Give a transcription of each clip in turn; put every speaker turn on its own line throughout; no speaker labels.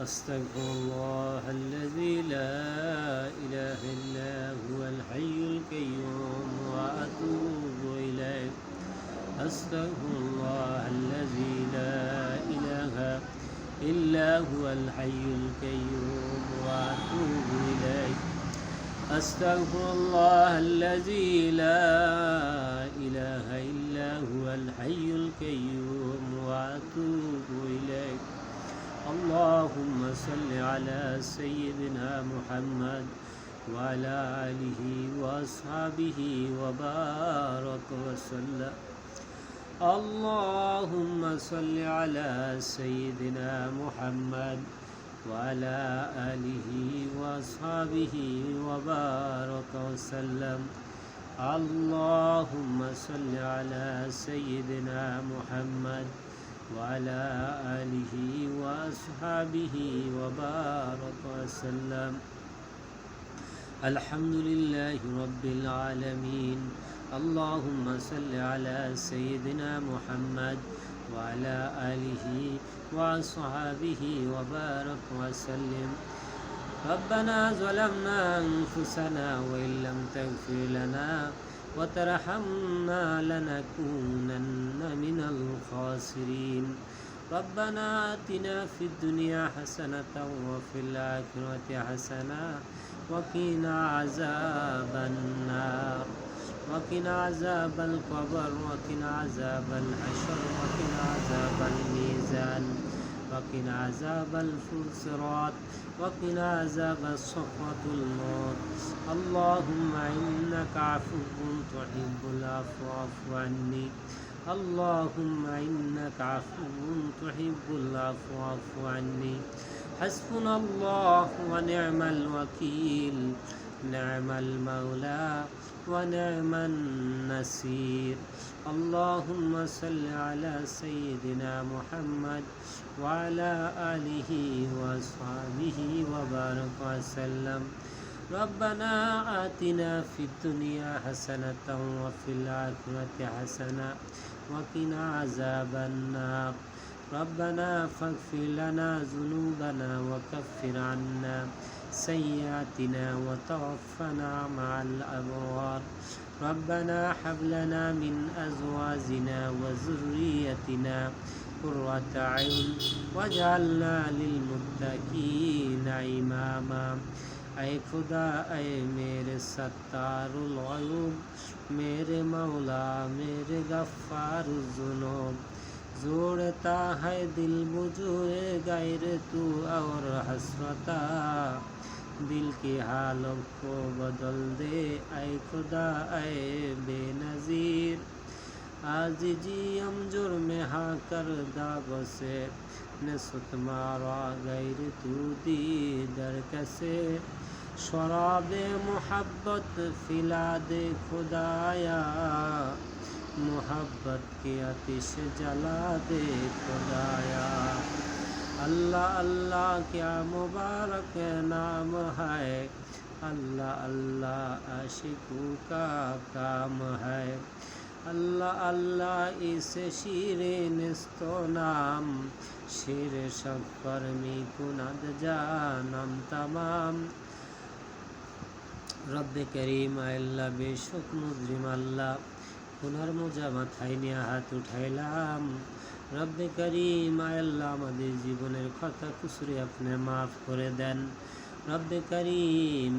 أستغفر الله الذي لا إله إلا هو الحي القيوم وأتوب إليه. أستغفر الله الذي لا إله إلا هو الحي القيوم وأتوب إليه. أستغفر الله الذي لا إله إلا هو الحي القيوم وأتوب إليه. اللهم صل على سيدنا محمد وعلى آله وأصحابه وبارك وسلم. اللهم صل على سيدنا محمد وعلى آله وأصحابه وبارك وسلم. اللهم صل على سيدنا محمد وعلى آله وأصحابه وبارك وسلم. الحمد لله رب العالمين. اللهم صل على سيدنا محمد وعلى آله وأصحابه وبارك وسلم. ربنا ظلمنا أنفسنا وإن لم تغفر لنا وترحمنا لنكونن من الخاسرين. ربنا آتنا في الدنيا حسنة وفي الآخرة حسنة وقنا عذاب النار وقنا عذاب القبر وقنا عذاب الحشر وقنا عذاب الميزان وقنا عذاب الصراط وقنا عذاب سخط الموت. اللهم إنك عفو تحب العفو فاعف عني. اللهم إنك عفو تحب العفو فاعف عني. حسبنا الله ونعم الوكيل، نعم المولى ونعم النصير. اللهم صل على سيدنا محمد وعلى آله وأصحابه وبارك وسلم. ربنا آتنا في الدنيا حسنة وفي الآخرة حسنة وقنا عذاب النار. ربنا فاغفر لنا ذنوبنا وكفر عنا سيئاتنا وتوفنا مع الأبرار. ربنا هب لنا من أزواجنا وذريتنا قرة أعين واجعلنا للمتقين إماما. اے خدا اے میرے ستار العیوب، میرے مولا میرے غفار الذنوب، जोड़ता है दिल बुझे गैर तू और हसरता, दिल की हालों को बदल दे ऐ खुदा ऐ बेनज़ीर। आजिजी हम जुर्म हाँ कर दागों से नसुत मारा गैर तू दी दर कसे, शराबे मोहब्बत फिला दे खुदाया, मोहब्बत की आतिश जला दे खुदाया। अल्लाह अल्लाह क्या मुबारक नाम है, अल्लाह अल्लाह आशिकों का काम है। अल्लाह अल्लाह इस शीरे निस्तो नाम, शीर शक्कर मी कुनद जानम तमाम। रब्बे करीम अल्लाह बेशुक मुजरिम अल्लाह, পুনর্মোজা মাথায় নিয়ে হাত উঠাইলাম। রব্বে করিম আল্লাহ আমাদের জীবনের কথা কুসুরে আপনি মাফ করে দেন। রব্বে করিম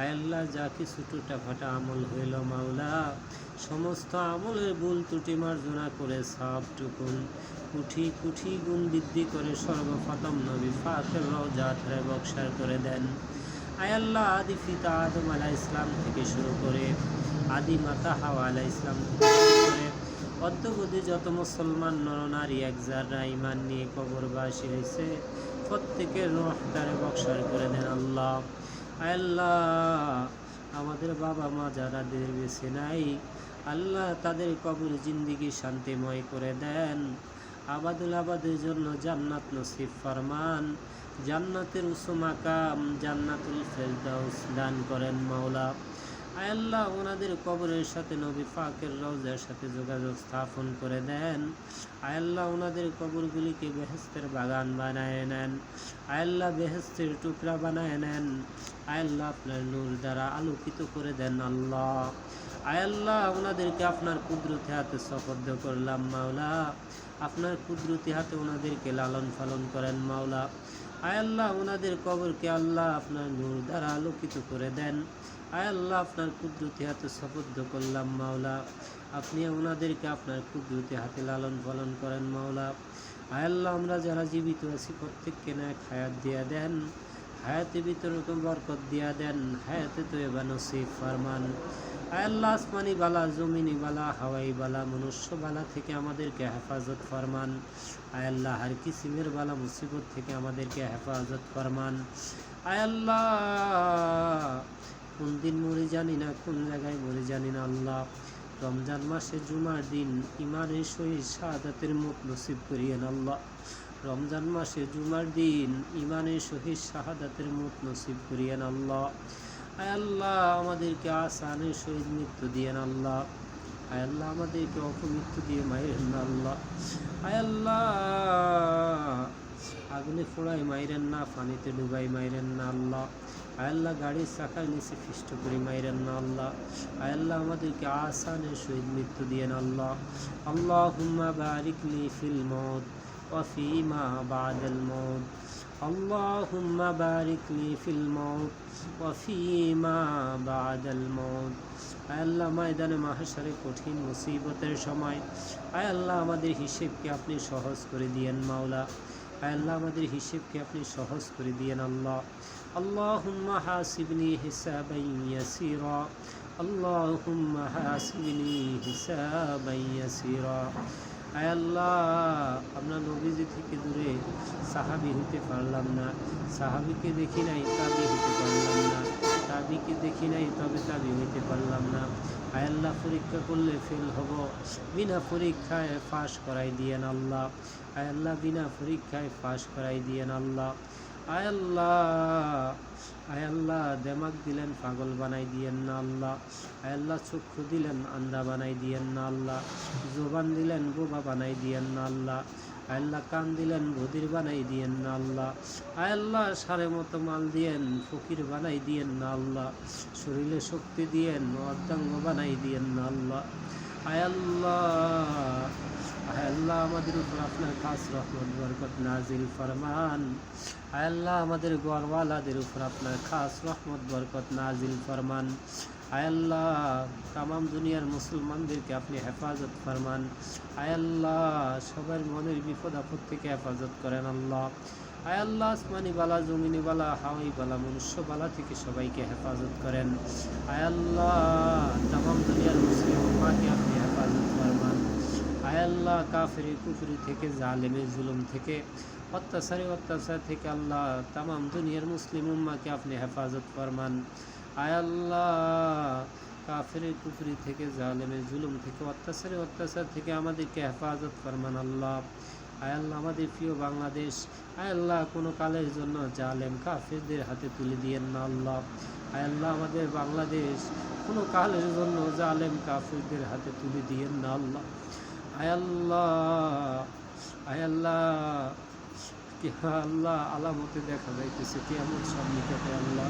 আল্লাহ যা কিছু টুটাফাটা আমল হইল মাওলা, সমস্ত আমলের ভুল ত্রুটি মার্জনা করে সবটুকুন কুঠি কুঠি গুণ বৃদ্ধি করে সর্বপ্রথম নবী পাকের রওজাত বক্সার করে দেন। আল্লাহ আদি পিতা আদম আলাইহিস সালাম থেকে শুরু করে আদি মাতা হাওয়া আলাইহিস সালাম থেকে শুরু করে অদ্যবধি যত মুসলমান নরনারী এক যারা ঈমান নিয়ে কবরবাসী হয়েছে প্রত্যেকের রূহ তারে বক্সার করে দেন আল্লাহ। আল্লাহ আমাদের বাবা মা যারা দের বেঁচে নাই আল্লাহ তাদের কবর জিন্দেগি শান্তিময় করে দেন। আবাদুল আবাদের জন্য জান্নাত নসিব ফরমান, জান্নাতের উঁচু মাকাম জান্নাতুল ফেরদাউস দান করেন মাওলা। আয় আল্লাহ ওনাদের কবরের সাথে নবী পাকের রওজার সাথে যোগাযোগ স্থাপন করে দেন। আয় আল্লাহ ওনাদের কবরগুলিকে বেহেশতের বাগান বানায় নেন। আয় আল্লাহ বেহেশতের টুকরা বানায় নেন। আয় আল্লাহ আপনার নূর দ্বারা আলোকিত করে দেন আল্লাহ। আয় আল্লাহ ওনাদেরকে আপনার কুদরতি হাতে সুপর্দ করলাম মাওলা। আপনার কুদরতি হাতে ওনাদেরকে লালন পালন করেন মাওলা। আয় আল্লাহ ওনাদের কবরকে আল্লাহ আপনার নূর দ্বারা আলোকিত করে দেন। আয় আল্লাহ আপনার কুদরতি হাতে সুপর্দ করলাম মাওলা। আপনি ওনাদেরকে আপনার কুদরতি হাতে লালন পালন করেন মাওলা। আয় আল্লাহ আমরা যারা জীবিত আছি প্রত্যেককে নেক হায়াত দিয়া দেন। হায়াতে ভিতরে বরকত দিয়া দেন। হায়াতে তয়্যিবা নসিব ফরমান। আয় আল্লাহ আসমানি বালা, জমিনি বালা, হাওয়াই বালা, মনুষ্য বালা থেকে আমাদেরকে হেফাজত ফরমান। আয় আল্লাহ হর কিসিমের বালা মুসিবত থেকে আমাদেরকে হেফাজত ফরমান। আয় আল্লাহ কোন দিন মরে জানি না, কোন জায়গায় মরে জানি না আল্লাহ। রমজান মাসে জুমার দিন ইমানের সহিত শাহাদাতের মুখ নসিব করিয়েন আল্লাহ। রমজান মাসে জুমার দিন ইমানের সহিত শাহাদাতের মুখ নসিব করিয়েন আল্লাহ। আয় আল্লাহ আমাদেরকে আসানের সহিত মৃত্যু দিয়েন আল্লাহ। আয় আল্লাহ আমাদেরকে অপমৃত্যু দিয়ে মাইরেন না আল্লাহ। আয় আল্লাহ আগুনে ফোড়াই মাইরেন না, পানিতে ডুবাই মাইরেন না আল্লাহ। আয় আল্লাহ গাড়ির চাকার নিচে ফিষ্ট করে মাইরেন না আল্লাহ। আয় আল্লাহ আমাদেরকে আসানের সহিত মৃত্যু দিয়েন আল্লাহ। আল্লাহুম্মা বারিক লি ফিল মউত ওয়া ফীমা বাদাল মউত। আল্লাহুম্মা বারিক লি ফিল মউত ওয়া ফীমা বাদাল মউত। আয় আল্লাহ ময়দানে মাহশারে কঠিন মুসিবতের সময় আয় আল্লাহ আমাদের হিসেবকে আপনি সহজ করে দিয়েন মাওলা। আয় আল্লাহ আমাদের হিসেবকে আপনি সহজ করে দিয়েন আল্লাহ। আল্লাহুম্মা হাসিবনি হিসাবান ইয়াসীরা। আল্লাহুম্মা হাসিবনি হিসাবান ইয়াসীরা। আয় আল্লাহ আমরা নবীজি থেকে দূরে সাহাবী হতে পারলাম না। সাহাবীকে দেখি নাই, তাবি হতে পারলাম না। তাবিকে দেখি নাই, তবে তাবি হইতে পারলাম না। আয় আল্লাহ পরীক্ষা করলে ফেল হব, বিনা পরীক্ষায় পাশ করাই দিয়েন আল্লাহ। আয় আল্লাহ বিনা পরীক্ষায় পাশ করাই দিয়েন আল্লাহ। আয় আল্লাহ, আয় আল্লাহ দেমাগ দিলেন পাগল বানাই দিয়েন না আল্লাহ। আয় আল্লাহ চক্ষু দিলেন আন্ধা বানাই দিয়েন না আল্লাহ। জবান দিলেন বোবা বানাই দিয়েন না আল্লাহ। আয় আল্লাহ কান দিলেন বধির বানাই দিয়েন না আল্লাহ। আয় আল্লাহ সারে মতো মাল দিয়েন ফকির বানাই দিয়েন না আল্লাহ। শরীরে শক্তি দিয়েন অর্ধাঙ্গ বানাই দিয়েন না আল্লাহ। আয় আল্লাহ, আয় আল্লাহ আমাদের উপর আপনার খাস রহমত বরকত নাজিল ফরমান। আয় আল্লাহ আমাদের ঘরওয়ালাদের উপর আপনার খাস রহমত বরকত নাজিল ফরমান। আয় আল্লাহ তামাম দুনিয়ার মুসলমানদেরকে আপনি হেফাজত ফরমান। আয় আল্লাহ সবার মনের বিপদ আপদ থেকে হেফাজত করেন আল্লাহ। আয় আল্লাহ আসমানি বালা, জমিনি বালা, হাওয়াই বালা, মনুষ্য বালা থেকে সবাইকে হেফাজত করেন। আয় আল্লাহ তামাম দুনিয়ার মুসলিম উম্মাহকে আপনি হেফাজত ফরমান। আয় আল্লাহ কাফিরি কুফরি থেকে, জালেমের জুলুম থেকে, অত্যাচার থেকে আল্লাহ তামাম দুনিয়ার মুসলিম উম্মাহকে আপনি হেফাজত ফরমান। আয় আল্লাহ কাফিরি কুফরি থেকে, জালেমের জুলুম থেকে, অত্যাচার থেকে আমাদেরকে হেফাজত ফরমান আল্লাহ। আয় আল্লাহ আমাদের প্রিয় বাংলাদেশ আয় আল্লাহ কোনো কালের জন্য জালেম কাফিরদের হাতে তুলে দিয়েন না আল্লাহ। আয় আল্লাহ আমাদের বাংলাদেশ কোনো কালের জন্য জালেম কাফিরদের হাতে তুলে দিয়েন না আল্লাহ। আয় আল্লাহ, আয় আল্লাহ, আল্লাহ আলামতে দেখা যাইতেছে কিয়ামত সন্নিকটে আল্লাহ।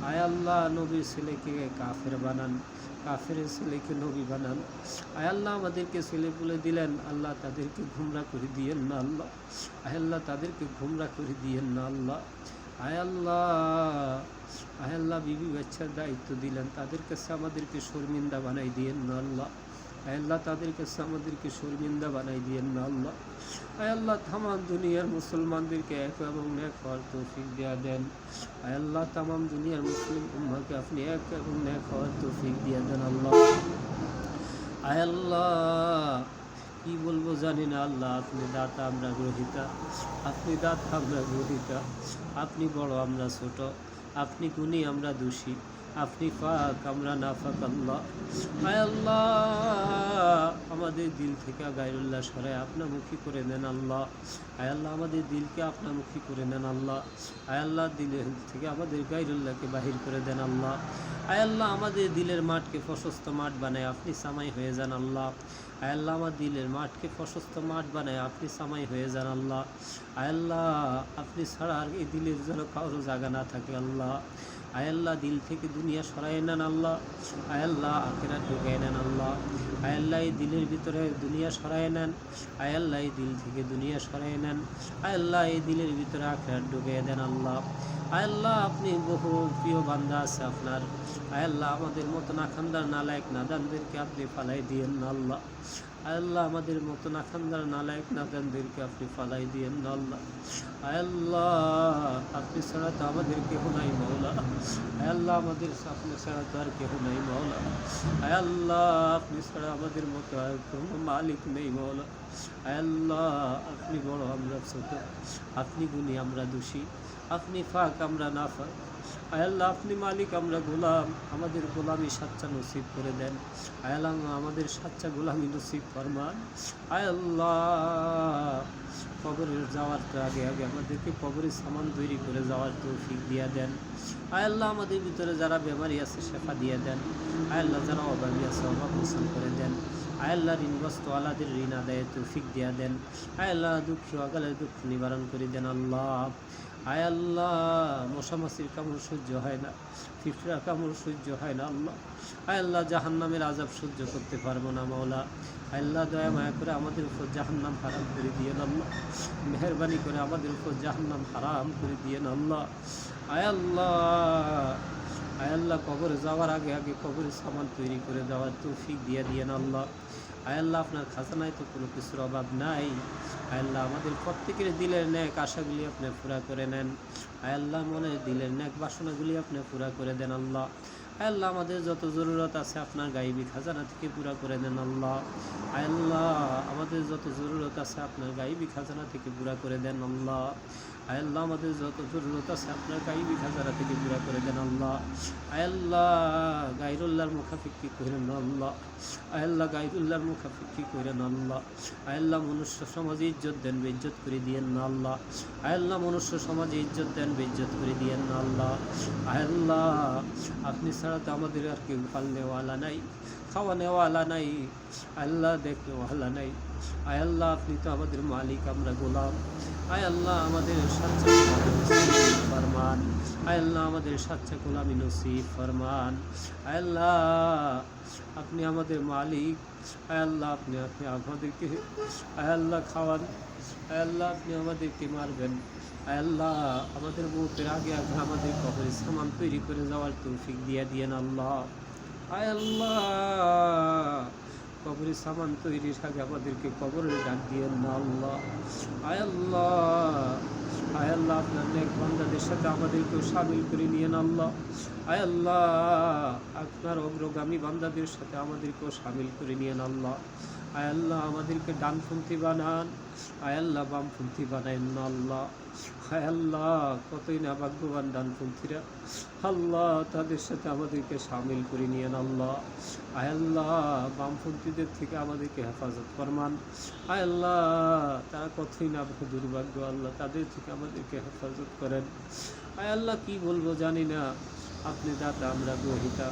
আয় আল্লাহ নবীর ছেলেকে কাফের বানান, কাফের ছেলেকে নবী বানান। আয় আল্লাহ আমাদেরকে ছেলে বলে দিলেন আল্লাহ, তাদেরকে গুমরা করে দিয়েন না আল্লাহ। আয় আল্লাহ তাদেরকে গুমরা করে দিয়েন না আল্লাহ। আয় আল্লাহ, আয় আল্লাহ বিবি বাচ্চার দায়িত্ব দিলেন, তাদের কাছে আমাদেরকে শর্মিন্দা বানাই দিয়েন না আল্লাহ। আয় আল্লাহ তাদের কাছে আমাদেরকে শর্মিন্দা বানাই দিয়েন না আল্লাহ। আয় আল্লাহ তামাম দুনিয়ার মুসলমানদেরকে এক এবং নেক হওয়ার তৌফিক দিয়া দেন। আয় আল্লাহ তামাম দুনিয়ার মুসলিম উম্মাহকে আপনি এক এবং নেক হওয়ার তৌফিক দিয়া দেন আল্লাহ। আয় আল্লাহ কি বলবো জানি না আল্লাহ, আপনি দাতা আমরা গ্রহিতা, আপনি দাতা আমরা গ্রহিতা, আপনি বড় আমরা ছোট, আপনি গুণী আমরা দোষী, আপনি পাক আমরা নাফাক আল্লাহ। আয় আল্লাহ, আমাদের দিল থেকে গায়রুল্লাহ সরায় আপনামুখী করে নেন আল্লাহ। আয় আল্লাহ, আমাদের দিলকে আপনামুখী করে নেন আল্লাহ। আয় আল্লাহ, দিলের থেকে আমাদের গায়রুল্লাহকে বাহির করে দেন আল্লাহ। আয় আল্লাহ, আমাদের দিলের মাঠকে প্রশস্ত মাঠ বানায় আপনি সামাই হয়ে যান আল্লাহ। আয় আল্লাহ, আমার দিলের মাঠকে প্রশস্ত মাঠ বানায় আপনি সামাই হয়ে যান আল্লাহ। আয় আল্লাহ, আপনি ছাড়া আর এই দিলের যেন কারো জায়গা না থাকে আল্লাহ। আয় আল্লাহ, দিল থেকে দুনিয়া সরাই নেন আল্লাহ। আয় আল্লাহ, আখিরাত ঢুকাই নেন আল্লাহ। আয় আল্লাহ, এই দিলের ভিতরে দুনিয়া সরাই নেন। আয় আল্লাহ, এই দিল থেকে দুনিয়া সরাই নেন। আয় আল্লাহ, এই দিলের ভিতরে আখিরাত ঢুকাই দেন আল্লাহ। আয় আল্লাহ, আপনি বহু প্রিয় বান্দা আছে আপনার। আয় আল্লাহ, আমাদের মতো নাখান্দার নালায়ক নাদানদেরকে আপনি ফালাই দিয়েন না আল্লাহ। আয় আল্লাহ, আমাদের মতো নাখান্দার নালায়ক নাদানদেরকে আপনি ফালাই দিয়েন না আল্লাহ। আয় আল্লাহ, আপনি ছাড়া তো আমাদের কেহ নাই মওলা। আয় আল্লাহ, আমাদের আপনি ছাড়া তো আর কেহ নাই মওলা। আয় আল্লাহ, আপনি ছাড়া আমাদের মতো আর কোনো মালিক নেই মওলা। আয় আল্লাহ, আপনি বড় আমরা ছোট, আপনি গুণী আমরা দোষী, আপনি ফাঁক আমরা না ফাঁক। আয় আল্লাহ, আপনি মালিক আমরা গোলাম, আমাদের গোলামি সাচ্চা নসিব করে দেন। আয় আল্লাহ, আমাদের সাচ্চা গোলামি নসিব ফরমান। আয় আল্লাহ, কবরের যাওয়ার আগে আগে আমাদেরকে কবরের সামান তৈরি করে যাওয়ার তৌফিক দিয়া দেন। আয় আল্লাহ, আমাদের ভিতরে যারা বেমারি আছে শেফা দিয়ে দেন। আয় আল্লাহ, যারা অভাবী আছে অভাব মোচন করে দেন। আয় আল্লাহ, ঋণগ্রস্ত আলাদের ঋণ আদায়ে তৌফিক দিয়া দেন। আয় আল্লাহ, দুঃখী অকালের দুঃখ নিবারণ করে দেন আল্লাহ। আয় আল্লাহ, মশামাছির কামড় সহ্য হয় না, পিঁপড়ার কামড় সহ্য হয় না আল্লাহ। আয় আল্লাহ, জাহান্নামের আযাব সহ্য করতে পারবো না মাওলা। আল্লাহ, দয়া মায়া করে আমাদের উপর জাহান্নাম হারাম করে দিয়েন আল্লাহ। মেহরবানি করে আমাদের উপর জাহান্নাম হারাম করে দিয়েন আল্লাহ। আয় আল্লাহ, আয় আল্লাহ, কবরে যাওয়ার আগে আগে কবরের সামান তৈরি করে দেওয়ার তৌফিক দিয়ে দিয়েন আল্লাহ। আয় আল্লাহ, আপনার খাজানায় তো কোনো কিছুর অভাব নাই। আয় আল্লাহ, আমাদের প্রত্যেকের দিলের ন্যাক আশাগুলি আপনি পুরা করে নেন। আয় আল্লাহ, মনের দিলের ন্যাক বাসনাগুলি আপনি পুরা করে দেন আল্লাহ। আয় আল্লাহ, আমাদের যত জরুরত আছে আপনার গাইবী খাজানা থেকে পুরা করে দেন আল্লাহ। আয় আল্লাহ, আমাদের যত জরুরত আছে আপনার গাইবী খাজানা থেকে পুরা করে দেন আল্লাহ। আয় আল্লাহ, আমাদের যত জরুরত আছে আপনার গাইবী খাজানা থেকে পুরা করে দেন আল্লাহ। আয় আল্লাহ, গায়রুল্লাহর মুখাফিক্কি করেন আল্লাহ। আয় আল্লাহ, গায়রুল্লাহর মুখাফিক্কি করেন আল্লাহ। আয় আল্লাহ, মনুষ্য সমাজে ইজ্জত দেন, বেইজ্জত করে দিয়েন না আল্লাহ। আয় আল্লাহ, মনুষ্য সমাজে ইজ্জত দেন, বেইজ্জত করে দিয়েন না আল্লাহ। আয় আল্লাহ, আপনি ছাড়া তো আমাদের আর কেউ পালনেওয়ালা নাই, খাওয়ানেওয়ালা নাই, আল্লাহ দেখনেওয়ালা নাই। আয় আল্লাহ, আপনি তো আমাদের মালিক, আমরা গোলাম। আয় আল্লাহ, আমাদের সাচ্চা ফরমান। আয় আল্লাহ, আমাদের সাচ্চা গোলামি নসিব ফরমান। আয় আল্লাহ, আপনি আমাদের মালিক। আয় আল্লাহ, আপনি আপনি আমাদেরকে আয় আল্লাহ খাওয়ান। আয় আল্লাহ, আপনি আমাদেরকে মারবেন। আয় আল্লাহ, আমাদের মৌতের আগে আগে আমাদের কবরের সামান তৈরি করে যাওয়ার তৌফিক দিয়ে দিয়েন আল্লাহ। আয় আল্লাহ, কবরের সামান তৈরির আগে আমাদেরকে কবরের ডাক দিয়েন না আল্লাহ। আয় আল্লাহ, আয় আল্লাহ, আপনার নেক বান্দাদের সাথে আমাদেরকেও শামিল করে নিয়েন আল্লাহ। আয় আল্লাহ, আপনার অগ্রগামী বান্দাদের সাথে আমাদেরকেও শামিল করে নিয়েন আল্লাহ। আয় আল্লাহ, আমাদেরকে ডানপন্থী বানান। আয় আল্লাহ, বামপন্থী বানায়েন না আল্লাহ। আয় আল্লাহ, কতই না ভাগ্যবান ডানপন্থীরা আল্লাহ, তাদের সাথে আমাদেরকে শামিল করে নিয়েন আল্লাহ। আয় আল্লাহ, বামপন্থীদের থেকে আমাদেরকে হেফাজত ফরমান। আয় আল্লাহ, তারা কতই না দুর্ভাগ্য আল্লাহ, তাদের থেকে আমাদেরকে হেফাজত করেন। আয় আল্লাহ, কি বলবো জানি না। আপনি দাতা, আমরা গ্রহিতা।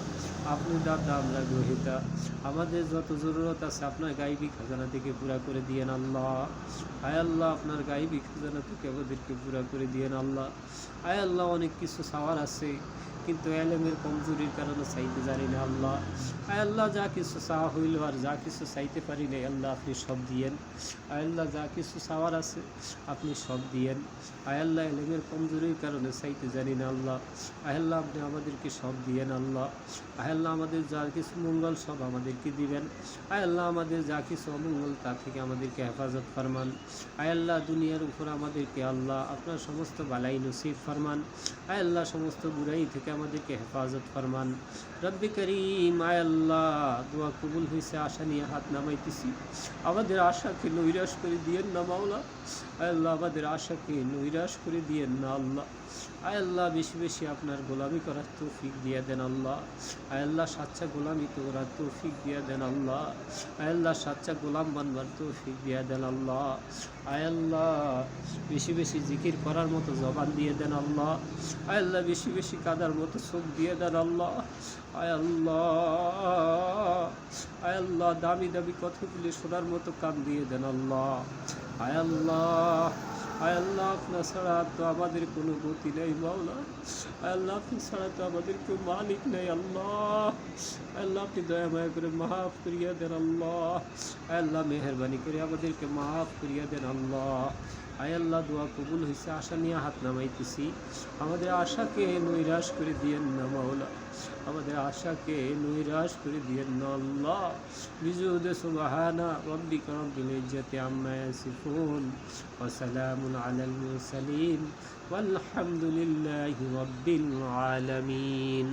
আপনি দাতা, আমরা গ্রহিতা। আমাদের যত জরুরত আছে আপনার গাইবী খাজানা থেকে পুরা করে দিয়েন আল্লাহ। আয় আল্লাহ, আপনার গাইবী খাজানা থেকে আমাদেরকে পুরা করে দিয়েন আল্লাহ। আয় আল্লাহ, অনেক কিছু চাওয়ার আছে, কিন্তু এলেমের কমজোরির কারণে চাইতে জানি না আল্লাহ। আয় আল্লাহ, যা কিছু চাওয়া হইল আর যা কিছু চাইতে পারি না আল্লাহ, আপনি সব দিয়েন। আয় আল্লাহ, যা কিছু চাওয়ার আছে আপনি সব দিয়েন। আয় আল্লাহ, এলেমের কমজোরির কারণে চাইতে জানি না আল্লাহ। আয় আল্লাহ, আপনি আমাদেরকে সব দিয়েন আল্লাহ। আয় আল্লাহ, আমাদের যা কিছু মঙ্গল সব আমাদেরকে দিবেন। আয় আল্লাহ, আমাদের যা কিছু অমঙ্গল তা থেকে আমাদেরকে হেফাজত ফরমান। আয় আল্লাহ, দুনিয়ার উপর আমাদেরকে আল্লাহ আপনার সমস্ত বালাই নসিব ফরমান। আয় আল্লাহ, সমস্ত বুরাই থেকে আমাদেরকে হেফাজত ফরমান। রব্বি করিম, আয় আল্লাহ, দোয়া কবুল হয়েছে, আশা নিয়ে হাত নামাইতেছি। আমাদের আশাকে নৈরাশ করে দিয়েন না মাওলা। আয় আল্লাহ আমাদের আশাকে নৈরাশ করে দিয়েন না আল্লাহ। আয় আল্লাহ বেশি বেশি আপনার গোলামি করার তৌফিক দিয়ে দেন আল্লাহ। আয় আল্লাহ সাচ্চা গোলামি করার তৌফিক দিয়ে দেন আল্লাহ। আয় আল্লাহ সাচ্চা গোলাম বানবার তৌফিক দিয়ে দেন আল্লাহ। আয় আল্লাহ বেশি বেশি জিকির করার মতো জবান দিয়ে দেন আল্লাহ। আয় আল্লাহ বেশি বেশি কাদার মতো চোখ দিয়ে দেন আল্লাহ। আয় আল্লাহ, আয় আল্লাহ দামি দামি কথাগুলি শোনার মতো কান দিয়ে দেন আল্লাহ। আয় আল্লাহ, আয় আল্লাহ আপনার ছাড়া তো আমাদের কোনো গতি নেই মাওলা। আয় আল্লাহ আপনি ছাড়া তো আমাদের কেউ মালিক নেই আল্লাহ। আয় আল্লাহ আপনি দয়া মায়া করে মাফ করিয়া দেন আল্লাহ। আয় আল্লাহ মেহরবানি করে আমাদেরকে মাফ করিয়া দেন আল্লাহ। আয় আল্লাহ দোয়া কবুল হয়েছে, আশা নিয়ে হাত নামাইতেছি। আমাদের আশাকে নৈরাশ করে দিয়েন না মাওলা, আমাদের আশাকে নৈরাশ করে দিয়েন না আল্লাহ। বিজুদে সুবহানা রাব্বিকা রাব্বিল ইজ্জাতি আম্মা ইয়াসিফুন ওয়া সালামুন আলাল মুরসালিন ওয়ালহামদুলিল্লাহি রাব্বিল আলামিন।